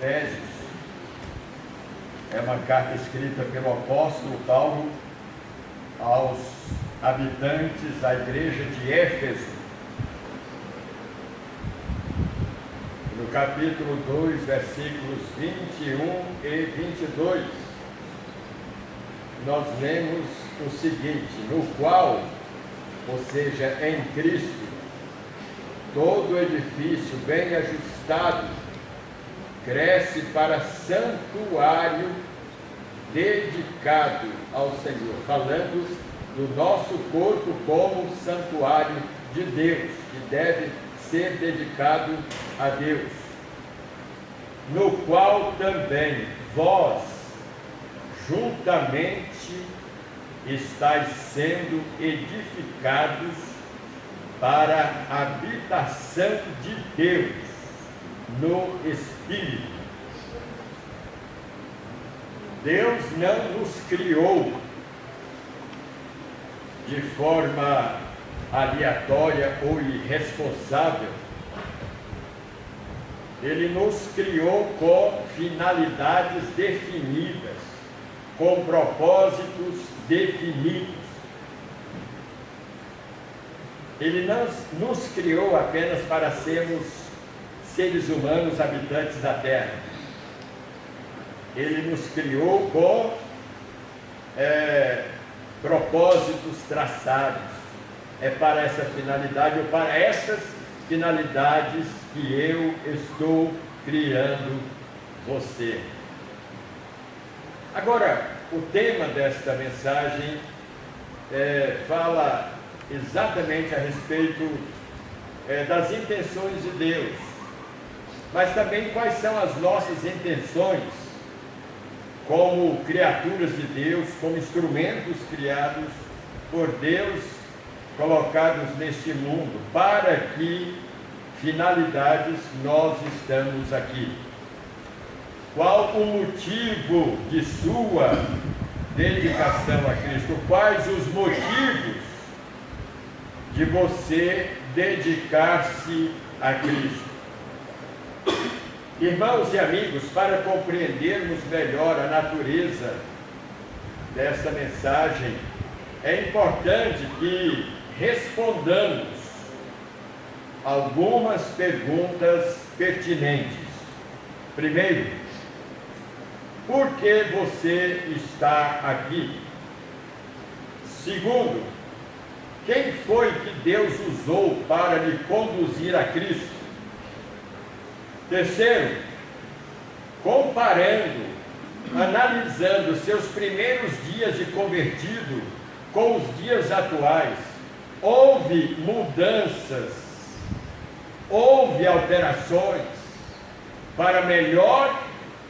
Efésios. É uma carta escrita pelo apóstolo Paulo aos habitantes da igreja de Éfeso. No capítulo 2, versículos 21 e 22, nós lemos o seguinte: no qual, ou seja, em Cristo, todo edifício bem ajustado cresce para santuário dedicado ao Senhor, falando do nosso corpo como santuário de Deus, que deve ser dedicado a Deus, no qual também vós juntamente estáis sendo edificados para a habitação de Deus no Espírito. Deus não nos criou de forma aleatória ou irresponsável. Ele nos criou com finalidades definidas, com propósitos definidos. Ele não nos criou apenas para sermos seres humanos habitantes da Terra. Ele nos criou com propósitos traçados. É para essa finalidade, ou para essas finalidades que eu estou criando você. Agora, o tema desta mensagem fala exatamente a respeito das intenções de Deus, mas também quais são as nossas intenções como criaturas de Deus, como instrumentos criados por Deus, colocados neste mundo, para que finalidades nós estamos aqui. Qual o motivo de sua dedicação a Cristo? Quais os motivos de você dedicar-se a Cristo? Irmãos e amigos, para compreendermos melhor a natureza desta mensagem, é importante que respondamos algumas perguntas pertinentes. Primeiro, por que você está aqui? Segundo, quem foi que Deus usou para lhe conduzir a Cristo? Terceiro, comparando, analisando seus primeiros dias de convertido com os dias atuais, houve mudanças, houve alterações para melhor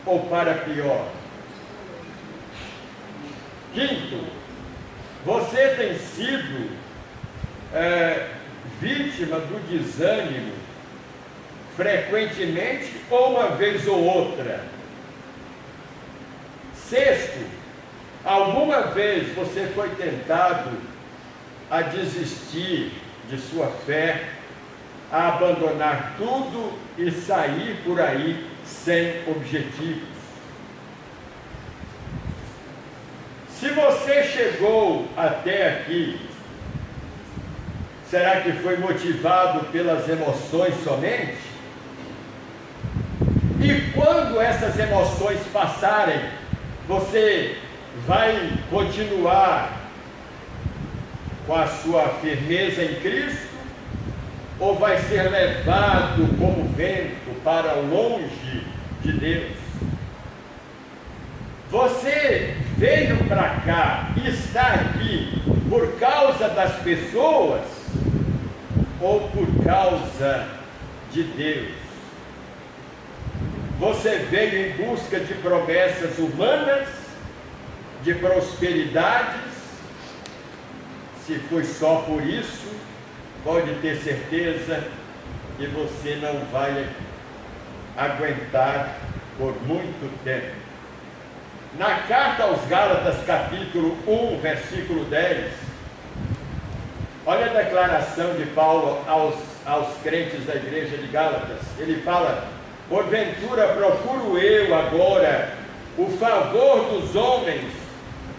ou para pior? Quinto, você tem sido vítima do desânimo frequentemente ou uma vez ou outra? Sexto, alguma vez você foi tentado a desistir de sua fé, a abandonar tudo e sair por aí sem objetivos? Se você chegou até aqui, será que foi motivado pelas emoções somente? E quando essas emoções passarem, você vai continuar com a sua firmeza em Cristo, ou vai ser levado como vento para longe de Deus? Você veio para cá e está aqui por causa das pessoas ou por causa de Deus? Você veio em busca de promessas humanas, de prosperidades? Se foi só por isso, pode ter certeza que você não vai aguentar por muito tempo. Na carta aos Gálatas, capítulo 1, versículo 10, olha a declaração de Paulo aos crentes da igreja de Gálatas. Ele fala: porventura procuro eu agora o favor dos homens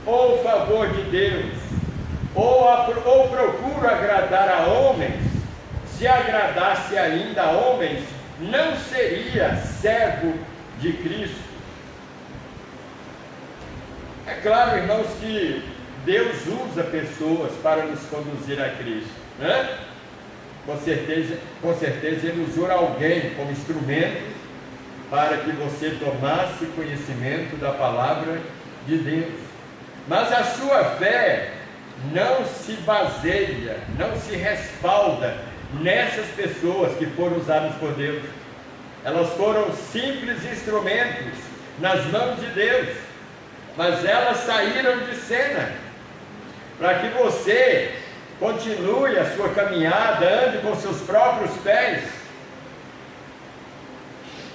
ou o favor de Deus? Ou procuro agradar a homens? Se agradasse ainda a homens, não seria servo de Cristo. É claro, irmãos, que Deus usa pessoas para nos conduzir a Cristo, né? Com certeza Ele usou alguém como instrumento para que você tomasse conhecimento da palavra de Deus. Mas a sua fé não se baseia, não se respalda nessas pessoas que foram usadas por Deus. Elas foram simples instrumentos nas mãos de Deus, mas elas saíram de cena para que você continue a sua caminhada, ande com seus próprios pés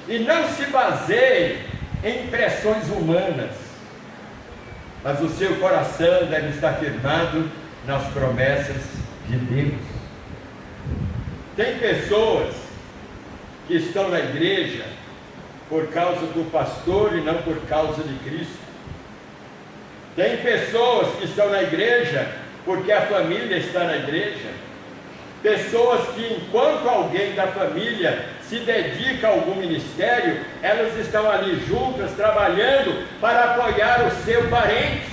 e não se baseie em impressões humanas, mas o seu coração deve estar firmado nas promessas de Deus. Tem pessoas que estão na igreja por causa do pastor e não por causa de Cristo. Tem pessoas que estão na igreja porque a família está na igreja. Pessoas que, enquanto alguém da família se dedica a algum ministério, elas estão ali juntas, trabalhando para apoiar o seu parente.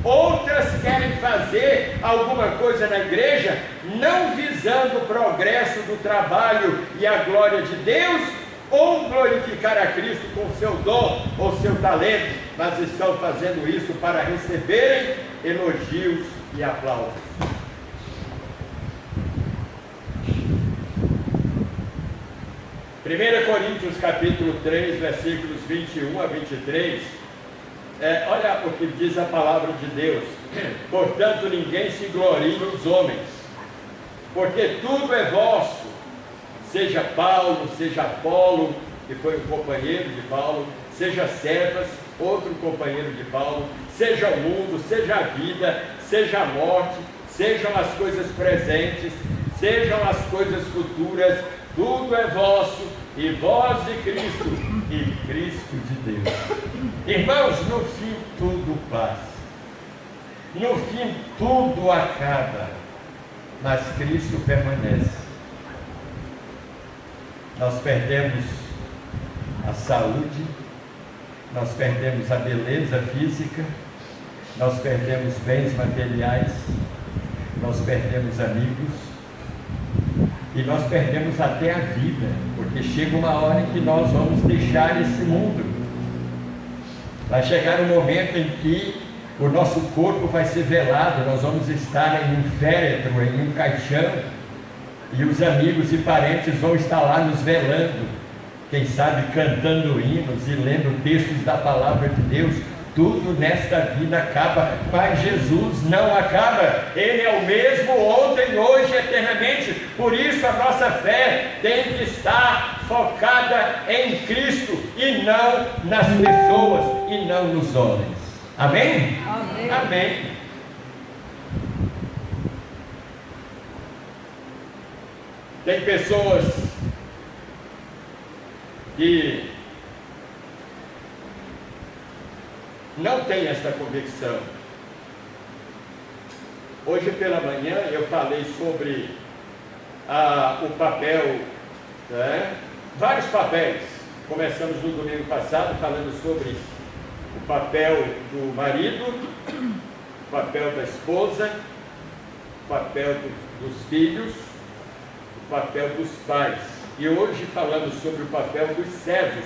Outras querem fazer alguma coisa na igreja, não visando o progresso do trabalho e a glória de Deus, ou glorificar a Cristo com o seu dom ou seu talento, mas estão fazendo isso para receberem elogios e aplausos. 1 Coríntios capítulo 3, versículos 21 a 23, olha o que diz a palavra de Deus: portanto ninguém se glorie nos homens, porque tudo é vosso, seja Paulo, seja Apolo, que foi um companheiro de Paulo, seja Cefas, outro companheiro de Paulo, seja o mundo, seja a vida, seja a morte, sejam as coisas presentes, sejam as coisas futuras, tudo é vosso, e vós de Cristo, e Cristo de Deus. Irmãos, no fim tudo passa, no fim tudo acaba, mas Cristo permanece. Nós perdemos a saúde, nós perdemos a beleza física, nós perdemos bens materiais, nós perdemos amigos, e nós perdemos até a vida, porque chega uma hora em que nós vamos deixar esse mundo. Vai chegar um momento em que o nosso corpo vai ser velado, nós vamos estar em um féretro, em um caixão, e os amigos e parentes vão estar lá nos velando, quem sabe cantando hinos e lendo textos da palavra de Deus. Tudo nesta vida acaba, mas Jesus não acaba. Ele é o mesmo ontem, hoje, eternamente. Por isso a nossa fé tem que estar focada em Cristo e não nas pessoas e não nos homens. Amém? Amém. Amém. Tem pessoas que não têm essa convicção. Hoje pela manhã eu falei sobre o papel, vários papéis. Começamos no domingo passado falando sobre o papel do marido, o papel da esposa, o papel dos filhos, o papel dos pais. E hoje falamos sobre o papel dos servos,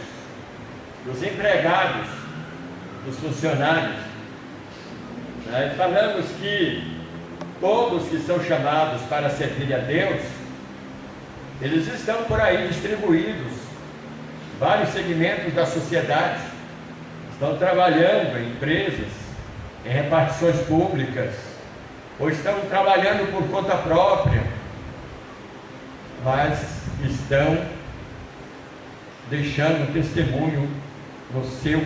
dos empregados, dos funcionários. Falamos que todos que são chamados para servir a Deus, eles estão por aí distribuídos, vários segmentos da sociedade, estão trabalhando em empresas, em repartições públicas, ou estão trabalhando por conta própria, mas estão deixando testemunho no seu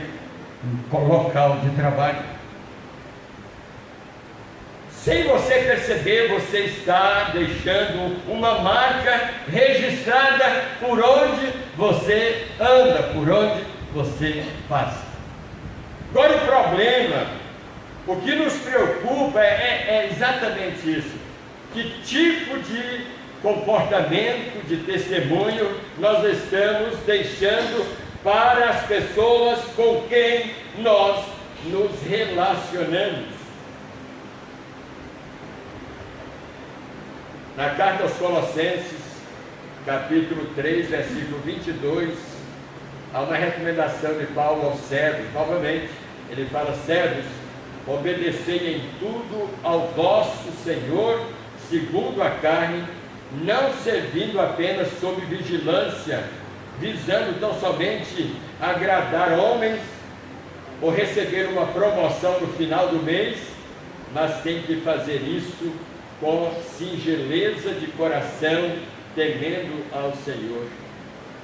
local de trabalho. Sem você perceber, você está deixando uma marca registrada por onde você anda, por onde você passa. Agora o problema, o que nos preocupa é exatamente isso. Que tipo de comportamento, de testemunho nós estamos deixando para as pessoas com quem nós nos relacionamos? Na carta aos Colossenses, capítulo 3, versículo 22, há uma recomendação de Paulo aos servos. Novamente, ele fala: servos, obedecei em tudo ao vosso Senhor, segundo a carne, não servindo apenas sob vigilância, visando tão somente agradar homens ou receber uma promoção no final do mês, mas tem que fazer isso com singeleza de coração, temendo ao Senhor.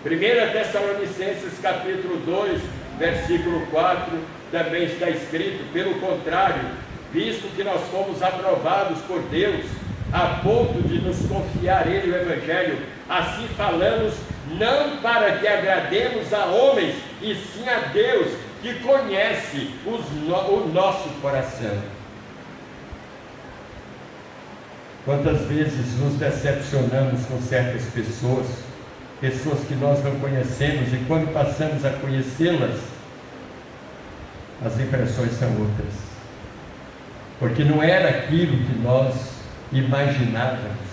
1 Tessalonicenses capítulo 2, versículo 4, também está escrito: pelo contrário, visto que nós fomos aprovados por Deus, a ponto de nos confiar Ele o Evangelho, assim falamos, não para que agrademos a homens, e sim a Deus, que conhece o nosso coração. Quantas vezes nos decepcionamos com certas pessoas que nós não conhecemos, e quando passamos a conhecê-las, as impressões são outras, porque não era aquilo que nós imaginávamos,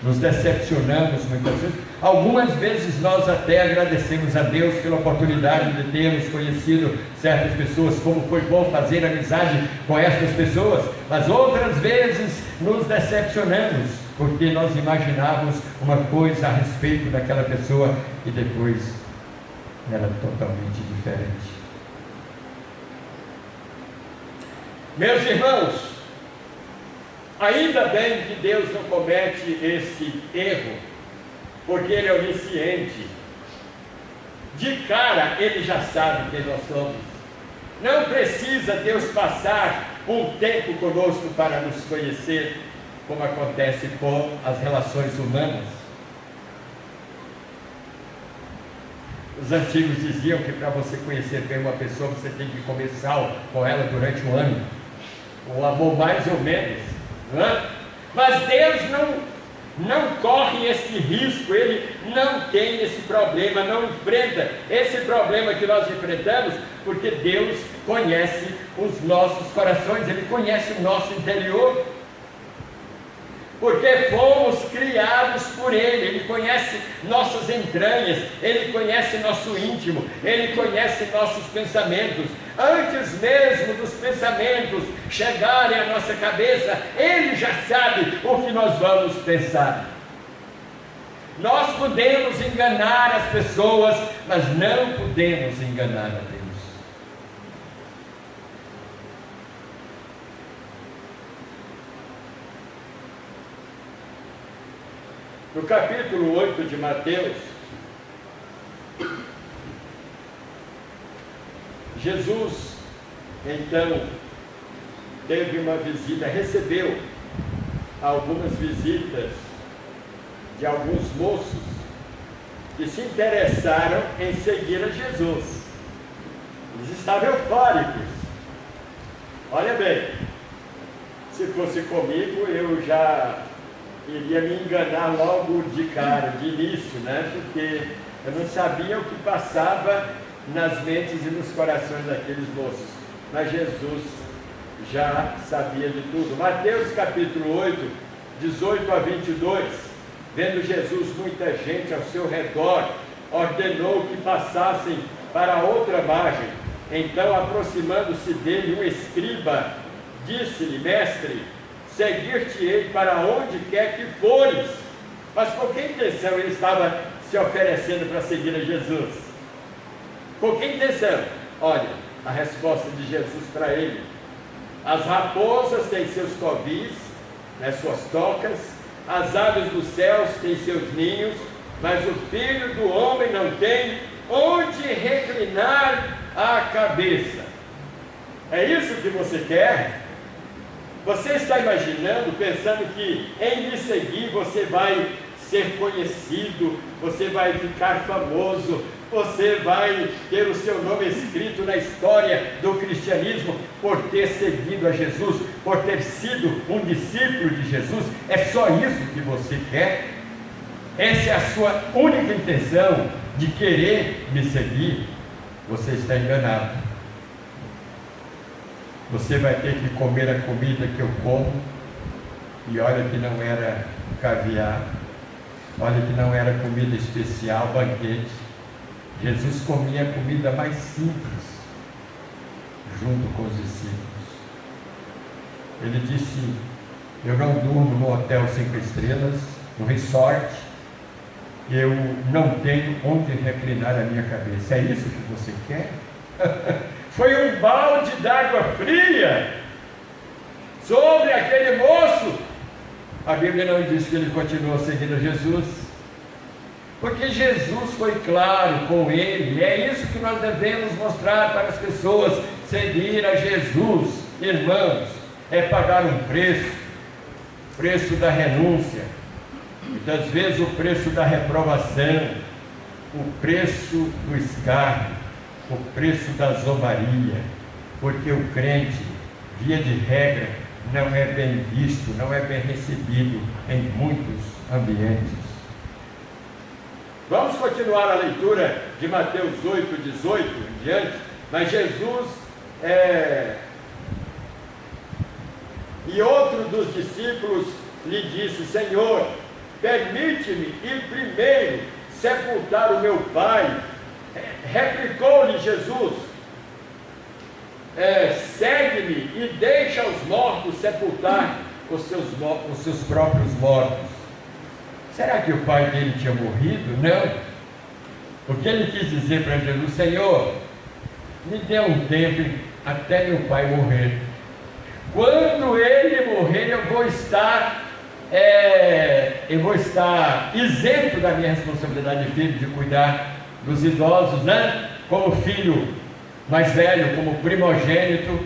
nos decepcionamos muitas vezes. Algumas vezes nós até agradecemos a Deus pela oportunidade de termos conhecido certas pessoas, como foi bom fazer amizade com essas pessoas, mas outras vezes nos decepcionamos, porque nós imaginávamos uma coisa a respeito daquela pessoa e depois era totalmente diferente. Meus irmãos, ainda bem que Deus não comete esse erro, porque Ele é onisciente. De cara Ele já sabe quem nós somos. Não precisa Deus passar um tempo conosco para nos conhecer, como acontece com as relações humanas. Os antigos diziam que para você conhecer bem uma pessoa, você tem que comer sal com ela durante um ano, o amor mais ou menos, não é? Mas Deus não corre esse risco, Ele não tem esse problema, não enfrenta esse problema que nós enfrentamos, porque Deus conhece os nossos corações, Ele conhece o nosso interior, porque fomos criados por Ele, Ele conhece nossas entranhas, Ele conhece nosso íntimo, Ele conhece nossos pensamentos. Antes mesmo dos pensamentos chegarem à nossa cabeça, Ele já sabe o que nós vamos pensar. Nós podemos enganar as pessoas, mas não podemos enganar a Deus. No capítulo 8 de Mateus, Jesus, então, teve uma visita, recebeu algumas visitas de alguns moços que se interessaram em seguir a Jesus. Eles estavam eufóricos. Olha bem, se fosse comigo, eu já iria me enganar logo de cara, de início, né? Porque eu não sabia o que passava nas mentes e nos corações daqueles moços, mas Jesus já sabia de tudo. Mateus capítulo 8, 18 a 22, vendo Jesus muita gente ao seu redor, ordenou que passassem para outra margem. Então, aproximando-se dele um escriba, disse-lhe: mestre, seguir-te-ei para onde quer que fores. Mas com que intenção ele estava se oferecendo para seguir a Jesus? Com que intenção? Olha, a resposta de Jesus para ele: as raposas têm seus covis, suas tocas, as aves dos céus têm seus ninhos, mas o Filho do Homem não tem onde reclinar a cabeça. É isso que você quer? Você está imaginando, pensando que em me seguir você vai ser conhecido, você vai ficar famoso, você vai ter o seu nome escrito na história do cristianismo por ter seguido a Jesus, por ter sido um discípulo de Jesus? É só isso que você quer? Essa é a sua única intenção de querer me seguir? Você está enganado. Você vai ter que comer a comida que eu como, e olha que não era caviar, olha que não era comida especial, banquete. Jesus comia a comida mais simples, junto com os discípulos. Ele disse: eu não durmo no hotel 5 estrelas, no resort, eu não tenho onde reclinar a minha cabeça. É isso que você quer? Foi um balde d'água fria sobre aquele moço. A Bíblia não diz que ele continuou seguindo Jesus, porque Jesus foi claro com ele. É isso que nós devemos mostrar para as pessoas. Seguir a Jesus, irmãos, é pagar um preço da renúncia, muitas vezes o preço da reprovação, o preço do escárnio, o preço da zombaria, porque o crente, via de regra, não é bem visto, não é bem recebido em muitos ambientes. Vamos continuar a leitura de Mateus 8, 18 em diante, mas Jesus e outro dos discípulos lhe disse: Senhor, permite-me ir primeiro sepultar o meu pai. Replicou-lhe Jesus: segue-me e deixa os mortos sepultar os seus próprios mortos. Será que o pai dele tinha morrido? Não. O que ele quis dizer para Jesus: Senhor, me dê um tempo até meu pai morrer. Quando ele morrer, eu vou estar isento da minha responsabilidade de filho, de cuidar dos idosos, né? Como filho mais velho, como primogênito,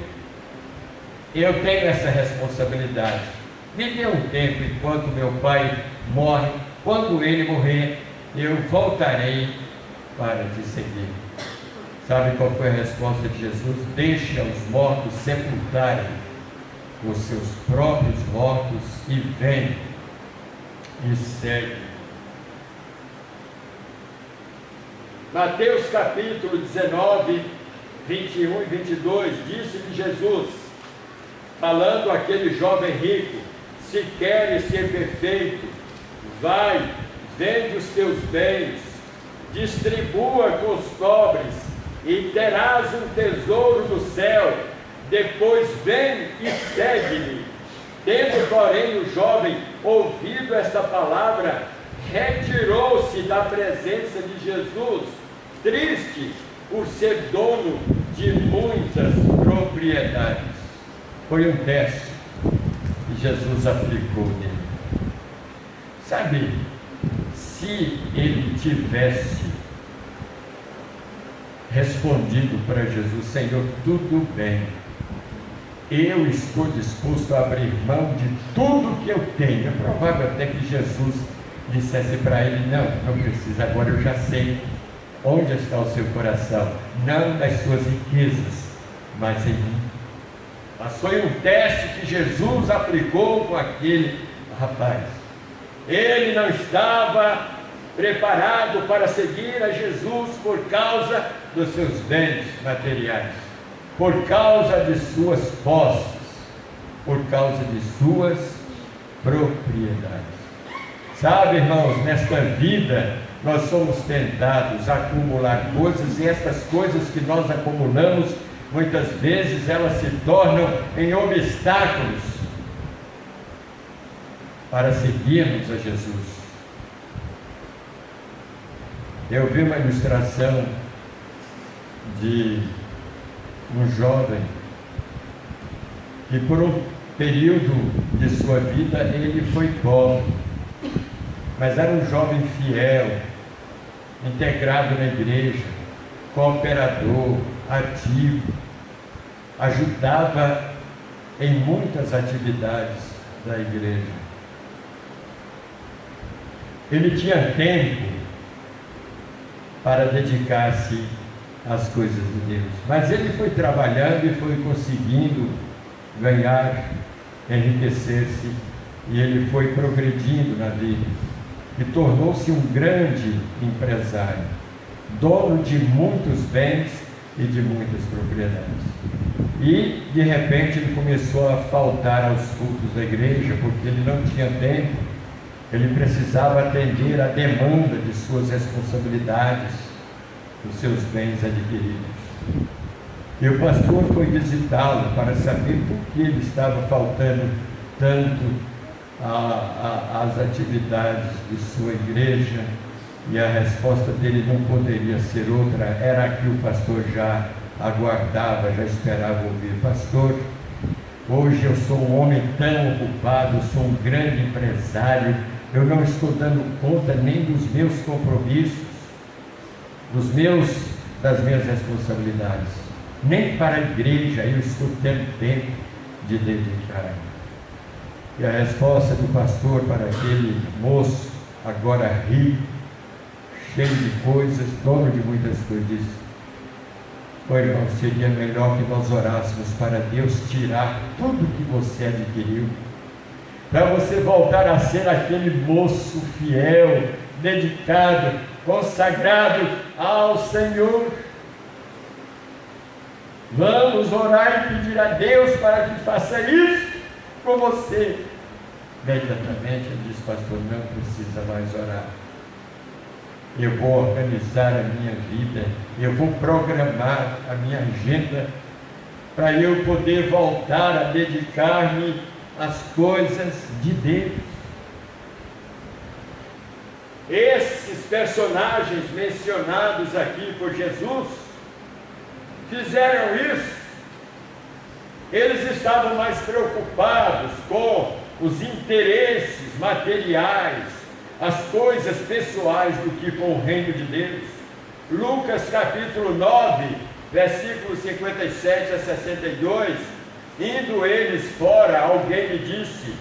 eu tenho essa responsabilidade. Me dê um tempo enquanto meu pai morre. Quando ele morrer, eu voltarei para te seguir. Sabe qual foi a resposta de Jesus? Deixa os mortos sepultarem os seus próprios mortos e vem e segue. Mateus capítulo 19, 21 e 22, disse-lhe Jesus, falando àquele jovem rico: se queres ser perfeito, vai, vende os teus bens, distribua com os pobres, e terás um tesouro no céu, depois vem e segue-me. Tendo, porém, o jovem ouvido esta palavra, retirou-se da presença de Jesus, triste por ser dono de muitas propriedades. Foi um teste que Jesus aplicou nele. Sabe, se ele tivesse respondido para Jesus: Senhor, tudo bem, eu estou disposto a abrir mão de tudo que eu tenho. É provável até que Jesus dissesse para ele: não precisa, agora eu já sei onde está o seu coração, não das suas riquezas, mas em mim. Mas foi um teste que Jesus aplicou com aquele rapaz. Ele não estava preparado para seguir a Jesus por causa dos seus bens materiais, por causa de suas posses, por causa de suas propriedades. Sabe, irmãos, nesta vida nós somos tentados a acumular coisas, e estas coisas que nós acumulamos, muitas vezes elas se tornam em obstáculos para seguirmos a Jesus. Eu vi uma ilustração de um jovem que por um período de sua vida ele foi pobre, mas era um jovem fiel, integrado na igreja, cooperador, ativo, ajudava em muitas atividades da igreja. Ele tinha tempo para dedicar-se às coisas de Deus, mas ele foi trabalhando e foi conseguindo ganhar, enriquecer-se, e ele foi progredindo na vida e tornou-se um grande empresário, dono de muitos bens e de muitas propriedades. E de repente ele começou a faltar aos cultos da igreja, porque ele não tinha tempo, ele precisava atender à demanda de suas responsabilidades, dos seus bens adquiridos. E o pastor foi visitá-lo para saber por que ele estava faltando tanto às atividades de sua igreja, e a resposta dele não poderia ser outra, era a que o pastor já aguardava, já esperava ouvir. Pastor, hoje eu sou um homem tão ocupado, sou um grande empresário, eu não estou dando conta nem dos meus compromissos, das minhas responsabilidades, nem para a igreja eu estou tendo tempo de dedicar. E a resposta do pastor para aquele moço, agora rico, cheio de coisas, dono de muitas coisas, disse: "Ô irmão, seria melhor que nós orássemos para Deus tirar tudo que você adquiriu, para você voltar a ser aquele moço fiel, dedicado, consagrado ao Senhor. Vamos orar e pedir a Deus para que faça isso com você." Imediatamente ele disse: "Pastor, não precisa mais orar. Eu vou organizar a minha vida, eu vou programar a minha agenda para eu poder voltar a dedicar-me às coisas de Deus." Esses personagens mencionados aqui por Jesus fizeram isso. Eles estavam mais preocupados com os interesses materiais, as coisas pessoais, do que com o reino de Deus. Lucas capítulo 9, versículos 57 a 62, indo eles fora, alguém lhe disse: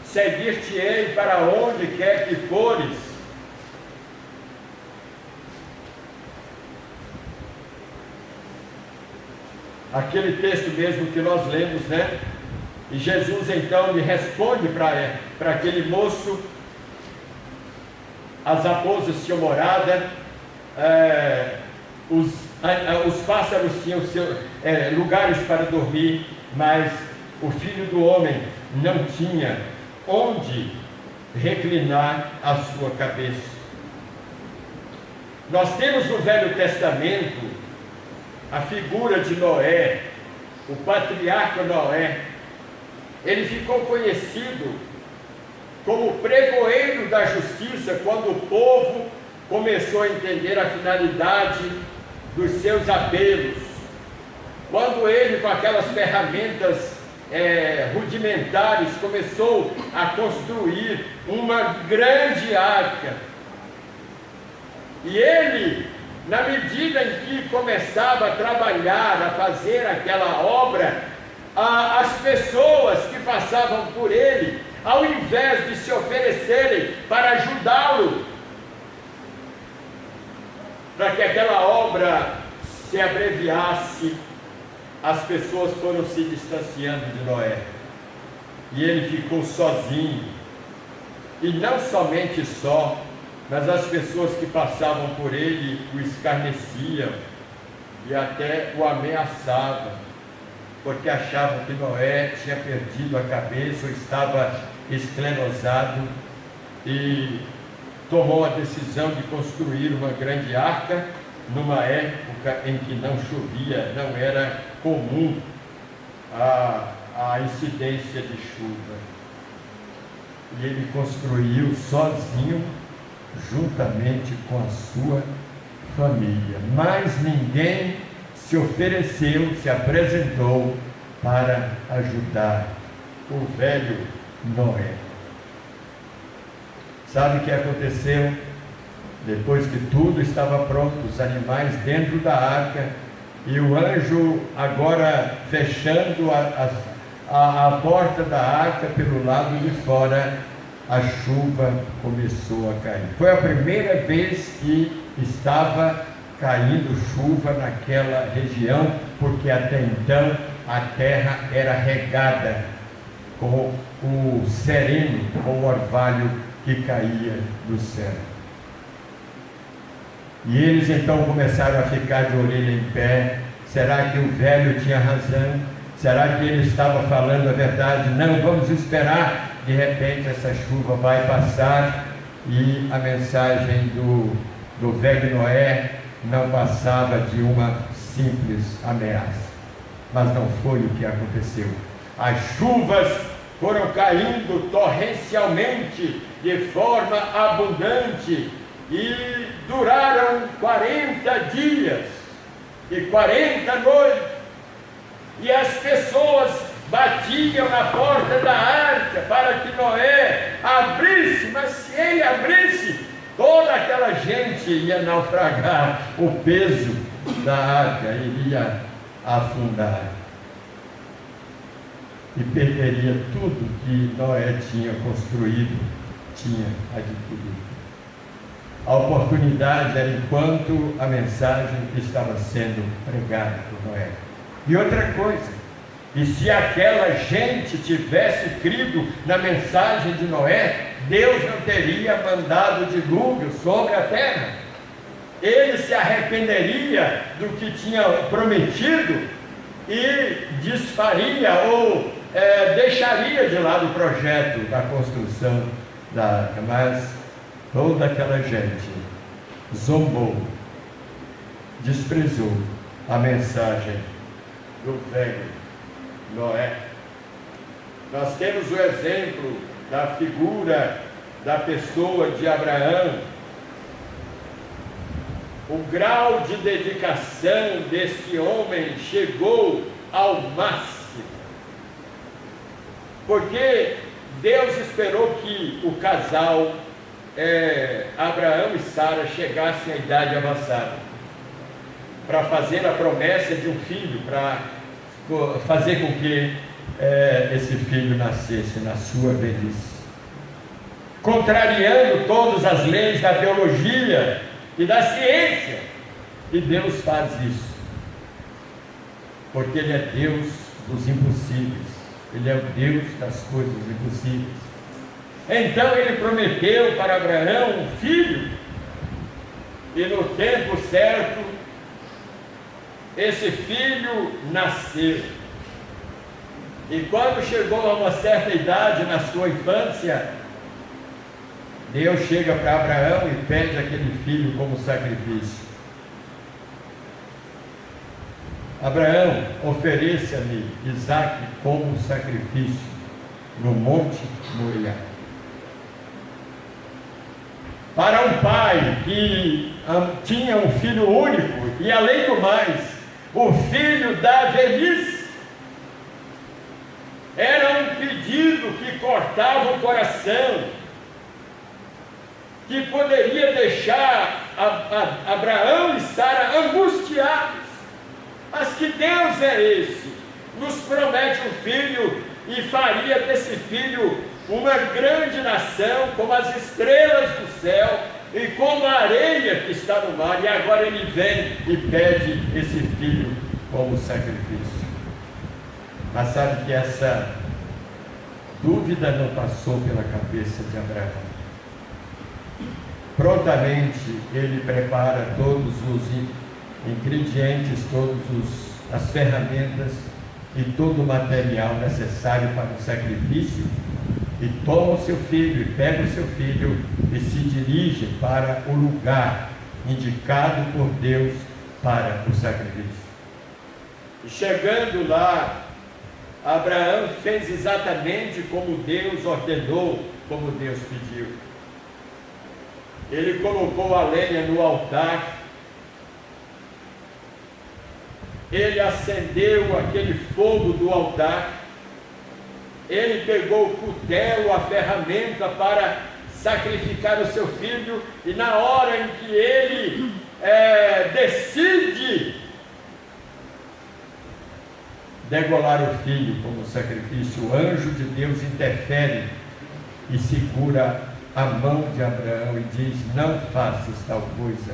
"Seguir-te-ei para onde quer que fores." Aquele texto mesmo que nós lemos, né? E Jesus então lhe responde para aquele moço: as raposas tinham morada, os pássaros tinham lugares para dormir, mas o Filho do Homem não tinha onde reclinar a sua cabeça. Nós temos no Velho Testamento a figura de Noé, o patriarca Noé. Ele ficou conhecido como pregoeiro da justiça quando o povo começou a entender a finalidade dos seus apelos. Quando ele, com aquelas ferramentas rudimentares, começou a construir uma grande arca. E ele, na medida em que começava a trabalhar, a fazer aquela obra, as pessoas que passavam por ele, ao invés de se oferecerem para ajudá-lo, para que aquela obra se abreviasse, as pessoas foram se distanciando de Noé, e ele ficou sozinho. E não somente só, mas as pessoas que passavam por ele o escarneciam e até o ameaçavam, porque achavam que Noé tinha perdido a cabeça ou estava esclerosado, e tomou a decisão de construir uma grande arca numa época em que não chovia, não era comum a incidência de chuva. E ele construiu sozinho, juntamente com a sua família. Mas ninguém se ofereceu, se apresentou para ajudar o velho Noé. Sabe o que aconteceu? Depois que tudo estava pronto, os animais dentro da arca, e o anjo agora fechando a porta da arca, pelo lado de fora, a chuva começou a cair. Foi a primeira vez que estava caindo chuva naquela região, porque até então a terra era regada com o sereno, com o orvalho que caía do céu. E eles então começaram a ficar de orelha em pé. Será que o velho tinha razão? Será que ele estava falando a verdade? Não, vamos esperar. De repente essa chuva vai passar. E a mensagem do velho Noé não passava de uma simples ameaça. Mas não foi o que aconteceu. As chuvas foram caindo torrencialmente, de forma abundante, e duraram 40 dias e 40 noites, e as pessoas batiam na porta da arca para que Noé abrisse, mas se ele abrisse, toda aquela gente ia naufragar, o peso da arca iria afundar e perderia tudo que Noé tinha construído, tinha adquirido. A oportunidade era enquanto a mensagem estava sendo pregada por Noé. E outra coisa, e se aquela gente tivesse crido na mensagem de Noé, Deus não teria mandado dilúvio sobre a terra. Ele se arrependeria do que tinha prometido e desfaria ou deixaria de lado o projeto da construção da arca. Mas toda aquela gente zombou, desprezou a mensagem do velho Noé. Nós temos o exemplo da figura da pessoa de Abraão. O grau de dedicação deste homem chegou ao máximo, porque Deus esperou que o casal Abraão e Sara chegassem à idade avançada, para fazer a promessa de um filho, para fazer com que esse filho nascesse na sua velhice, contrariando todas as leis da biologia e da ciência. E Deus faz isso, porque Ele é Deus dos impossíveis, Ele é o Deus das coisas impossíveis. Então Ele prometeu para Abraão um filho, e no tempo certo, esse filho nasceu. E quando chegou a uma certa idade na sua infância, Deus chega para Abraão e pede aquele filho como sacrifício. Abraão, ofereça-me Isaque como sacrifício no Monte Moriá. Para um pai que tinha um filho único, e além do mais, o filho da velhice, era um pedido que cortava o coração, que poderia deixar Abraão e Sara angustiados. Mas que Deus é esse? Nos promete um filho e faria desse filho uma grande nação, como as estrelas do céu e como a areia que está no mar. E agora ele vem e pede esse filho como sacrifício. Mas sabe que essa dúvida não passou pela cabeça de Abraão. Prontamente ele prepara todos os ingredientes, as ferramentas e todo o material necessário para o sacrifício, e toma o seu filho, e pega o seu filho e se dirige para o lugar indicado por Deus para o sacrifício. E chegando lá, Abraão fez exatamente como Deus ordenou, como Deus pediu. Ele colocou a lenha no altar, ele acendeu aquele fogo do altar, ele pegou o cutelo, a ferramenta para sacrificar o seu filho, e na hora em que ele decide degolar o filho como sacrifício, o anjo de Deus interfere e segura a mão de Abraão e diz: não faças tal coisa,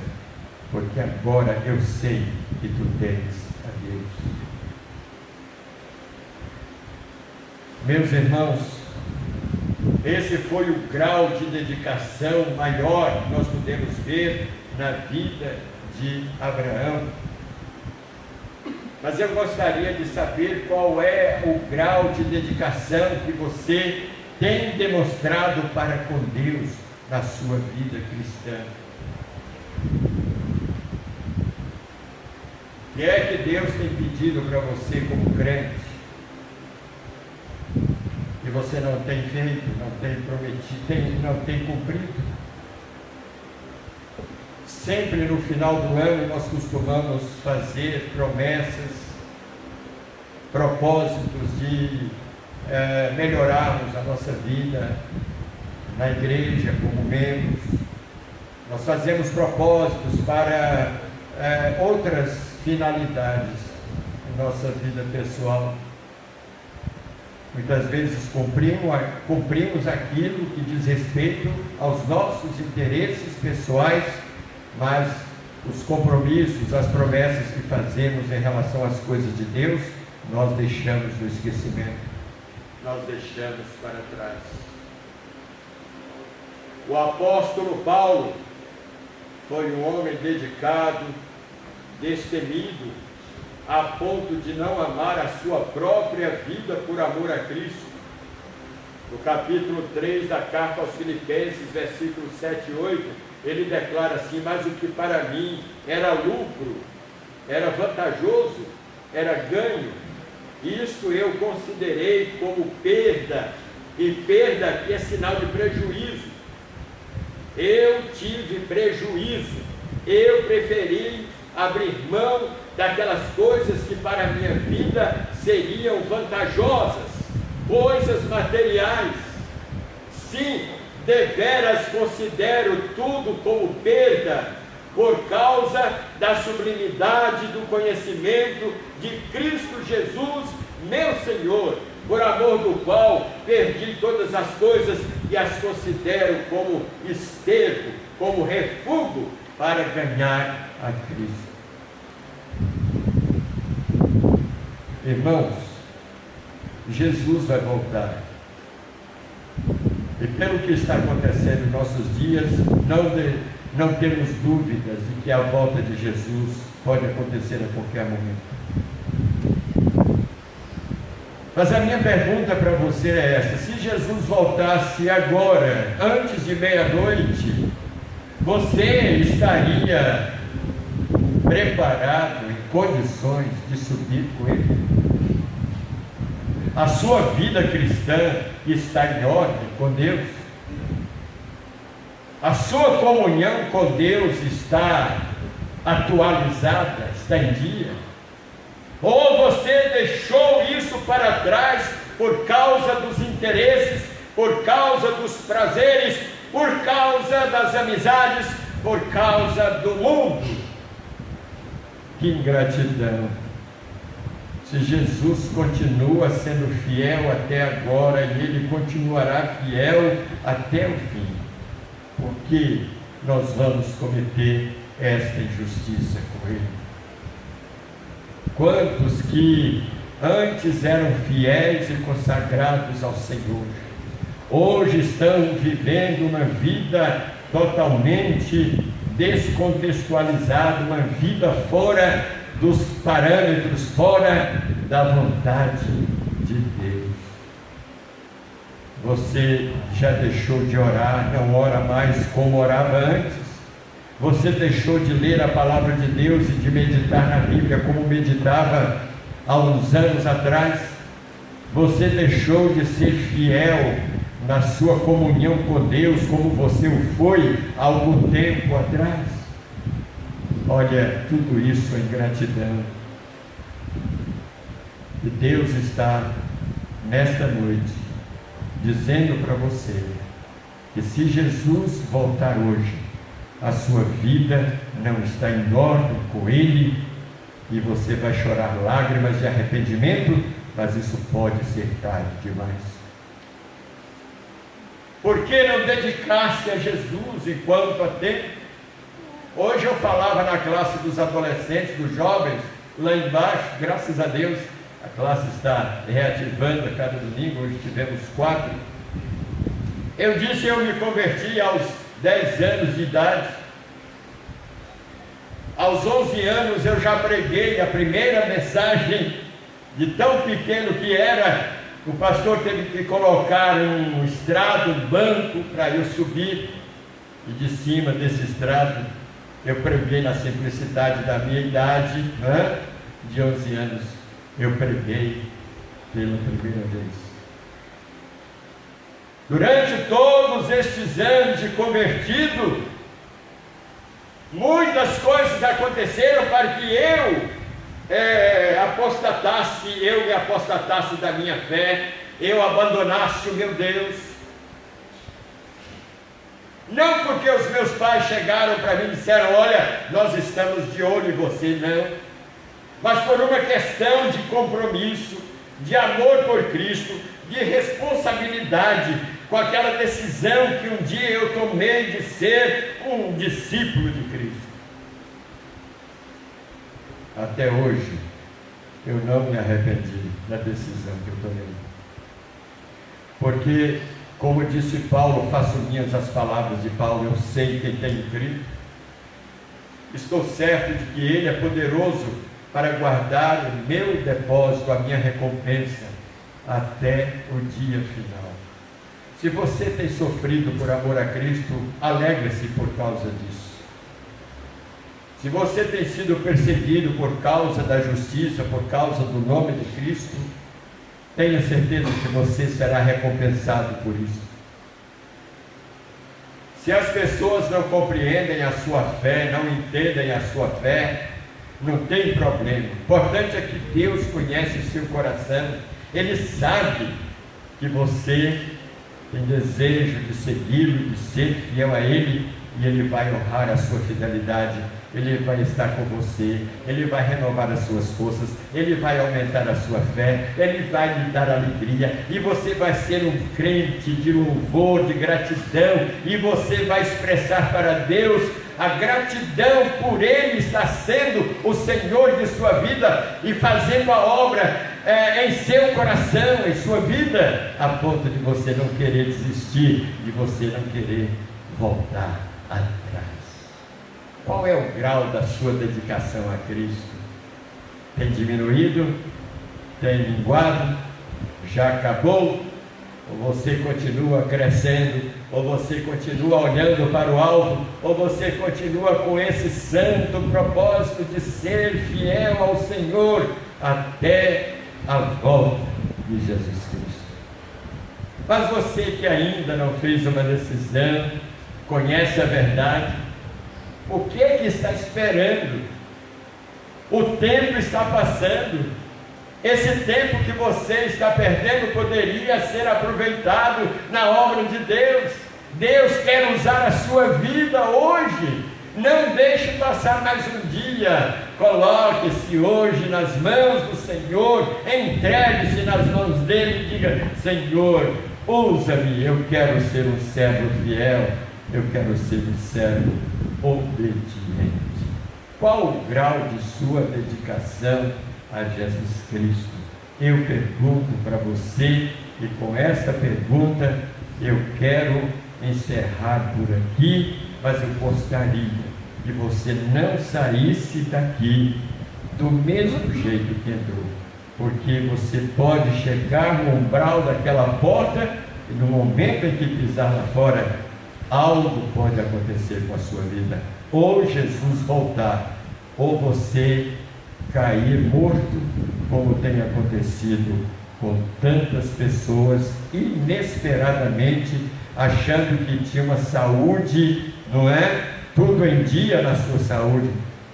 porque agora eu sei que tu temes a Deus. Meus irmãos, esse foi o grau de dedicação maior que nós podemos ver na vida de Abraão. Mas eu gostaria de saber qual é o grau de dedicação que você tem demonstrado para com Deus na sua vida cristã. O que é que Deus tem pedido para você como crente? Que você não tem feito, não tem prometido, não tem cumprido? Sempre no final do ano nós costumamos fazer promessas, propósitos de melhorarmos a nossa vida na igreja como membros. Nós fazemos propósitos para outras finalidades em nossa vida pessoal. Muitas vezes cumprimos aquilo que diz respeito aos nossos interesses pessoais, mas os compromissos, as promessas que fazemos em relação às coisas de Deus, nós deixamos no esquecimento, nós deixamos para trás. O apóstolo Paulo foi um homem dedicado, destemido, a ponto de não amar a sua própria vida por amor a Cristo. No capítulo 3 da carta aos Filipenses, versículos 7 e 8, ele declara assim: mas o que para mim era lucro, era vantajoso, era ganho, isto eu considerei como perda, e perda aqui é sinal de prejuízo. Eu tive prejuízo, eu preferi abrir mão daquelas coisas que para a minha vida seriam vantajosas, coisas materiais. Sim, deveras considero tudo como perda, por causa da sublimidade do conhecimento de Cristo Jesus, meu Senhor, por amor do qual perdi todas as coisas e as considero como esterco, como refúgio para ganhar a Cristo. Irmãos, Jesus vai voltar. E pelo que está acontecendo em nossos dias, não temos dúvidas de que a volta de Jesus pode acontecer a qualquer momento. Mas a minha pergunta para você é essa: se Jesus voltasse agora, antes de meia-noite, você estaria preparado, em condições de subir com Ele? A sua vida cristã está em ordem com Deus? A sua comunhão com Deus está atualizada, está em dia? Ou você deixou isso para trás por causa dos interesses, por causa dos prazeres, por causa das amizades, por causa do mundo? Que ingratidão! Se Jesus continua sendo fiel até agora, e Ele continuará fiel até o fim, por que nós vamos cometer esta injustiça com Ele? Quantos que antes eram fiéis e consagrados ao Senhor, hoje estão vivendo uma vida totalmente descontextualizada, uma vida fora dos parâmetros, fora da vontade de Deus. Você já deixou de orar, não ora mais como orava antes? Você deixou de ler a palavra de Deus e de meditar na Bíblia como meditava há uns anos atrás? Você deixou de ser fiel na sua comunhão com Deus como você o foi há algum tempo atrás? Olha, tudo isso é ingratidão. E Deus está, nesta noite, dizendo para você que se Jesus voltar hoje, a sua vida não está em ordem com Ele, e você vai chorar lágrimas de arrependimento, mas isso pode ser tarde demais. Por que não dedicar-se a Jesus enquanto há tempo? Hoje eu falava na classe dos adolescentes, dos jovens, lá embaixo, graças a Deus, a classe está reativando a cada domingo, hoje tivemos 4. Eu disse, eu me converti aos 10 anos de idade. Aos 11 anos eu já preguei a primeira mensagem, de tão pequeno que era, o pastor teve que colocar um estrado, um banco para eu subir, e de cima desse estrado eu preguei na simplicidade da minha idade, de 11 anos, eu preguei pela primeira vez. Durante todos estes anos de convertido, muitas coisas aconteceram para que eu me apostatasse da minha fé, eu abandonasse o meu Deus. Não porque os meus pais chegaram para mim e disseram, olha, nós estamos de olho em você, não. Mas por uma questão de compromisso, de amor por Cristo, de responsabilidade, com aquela decisão que um dia eu tomei de ser um discípulo de Cristo. Até hoje, eu não me arrependi da decisão que eu tomei. Porque, como disse Paulo, faço minhas as palavras de Paulo, eu sei quem tenho crido. Estou certo de que Ele é poderoso para guardar o meu depósito, a minha recompensa, até o dia final. Se você tem sofrido por amor a Cristo, alegre-se por causa disso. Se você tem sido perseguido por causa da justiça, por causa do nome de Cristo, tenha certeza que você será recompensado por isso. Se as pessoas não compreendem a sua fé, não entendem a sua fé, não tem problema. O importante é que Deus conhece o seu coração. Ele sabe que você tem desejo de segui-lo, de ser fiel a Ele, e Ele vai honrar a sua fidelidade. Ele vai estar com você, Ele vai renovar as suas forças, Ele vai aumentar a sua fé, Ele vai lhe dar alegria, e você vai ser um crente de louvor, de gratidão, e você vai expressar para Deus a gratidão por Ele estar sendo o Senhor de sua vida e fazendo a obra em seu coração, em sua vida, a ponto de você não querer desistir, de você não querer voltar atrás. Qual é o grau da sua dedicação a Cristo? Tem diminuído? Tem minguado? Já acabou? Ou você continua crescendo? Ou você continua olhando para o alvo? Ou você continua com esse santo propósito de ser fiel ao Senhor até a volta de Jesus Cristo? Mas você que ainda não fez uma decisão, conhece a verdade, o que é que está esperando? O tempo está passando. Esse tempo que você está perdendo poderia ser aproveitado na obra de Deus. Deus quer usar a sua vida hoje. Não deixe passar mais um dia. Coloque-se hoje nas mãos do Senhor, entregue-se nas mãos dele e diga: Senhor, usa-me, eu quero ser um servo fiel, eu quero ser um servo obediente. Qual o grau de sua dedicação a Jesus Cristo? Eu pergunto para você, e com esta pergunta eu quero encerrar por aqui, mas eu gostaria que você não saísse daqui do mesmo jeito que entrou, porque você pode chegar no umbral daquela porta e no momento em que pisar lá fora, algo pode acontecer com a sua vida, ou Jesus voltar, ou você cair morto, como tem acontecido com tantas pessoas, inesperadamente, achando que tinha uma saúde, não é? Tudo em dia na sua saúde,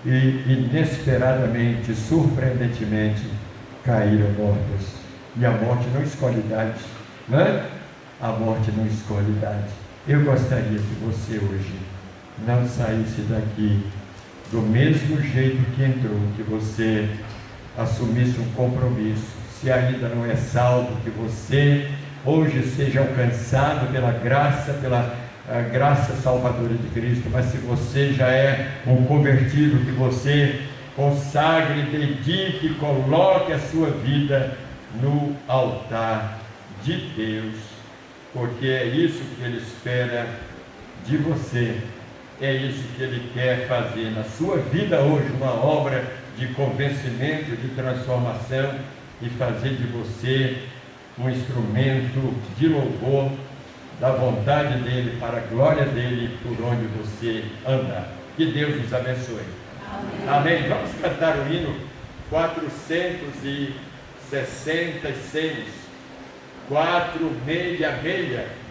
e inesperadamente, surpreendentemente, caíram mortos. E a morte não escolhe idade, não é? A morte não escolhe idade. Eu gostaria que você hoje não saísse daqui do mesmo jeito que entrou, que você assumisse um compromisso. Se ainda não é salvo, que você hoje seja alcançado pela graça salvadora de Cristo. Mas se você já é um convertido, que você consagre, dedique, coloque a sua vida no altar de Deus, porque é isso que Ele espera de você, é isso que Ele quer fazer na sua vida hoje, uma obra de convencimento, de transformação, e fazer de você um instrumento de louvor da vontade dEle, para a glória dEle, por onde você andar. Que Deus nos abençoe. Amém. Amém. Vamos cantar o hino 466, 466.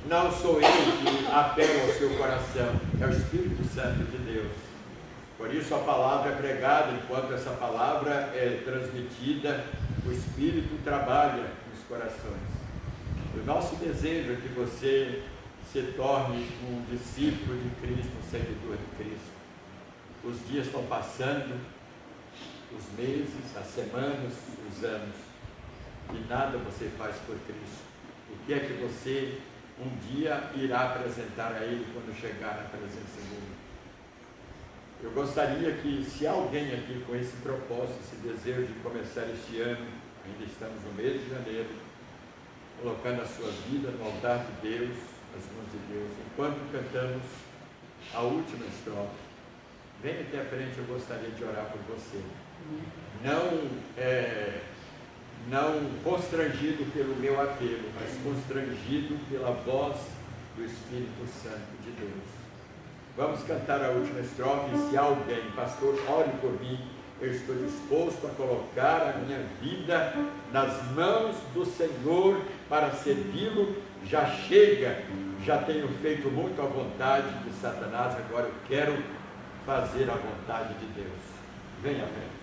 Não sou eu que apelo ao seu coração, é o Espírito Santo de Deus. Por isso a palavra é pregada, enquanto essa palavra é transmitida, o Espírito trabalha nos corações. O nosso desejo é que você se torne um discípulo de Cristo, um seguidor de Cristo. Os dias estão passando, os meses, as semanas, os anos, e nada você faz por Cristo. O que é que você um dia irá apresentar a Ele quando chegar na presença dele? Eu gostaria que, se alguém aqui com esse propósito, esse desejo de começar este ano, ainda estamos no mês de janeiro, colocando a sua vida no altar de Deus, nas mãos de Deus, enquanto cantamos a última estrofe, venha até a frente, eu gostaria de orar por você. Não constrangido pelo meu apelo, mas constrangido pela voz do Espírito Santo de Deus. Vamos cantar a última estrofe. Se alguém, pastor, ore por mim, eu estou disposto a colocar a minha vida nas mãos do Senhor para servi-lo. Já chega, já tenho feito muito a vontade de Satanás, agora eu quero fazer a vontade de Deus. Venha, venha.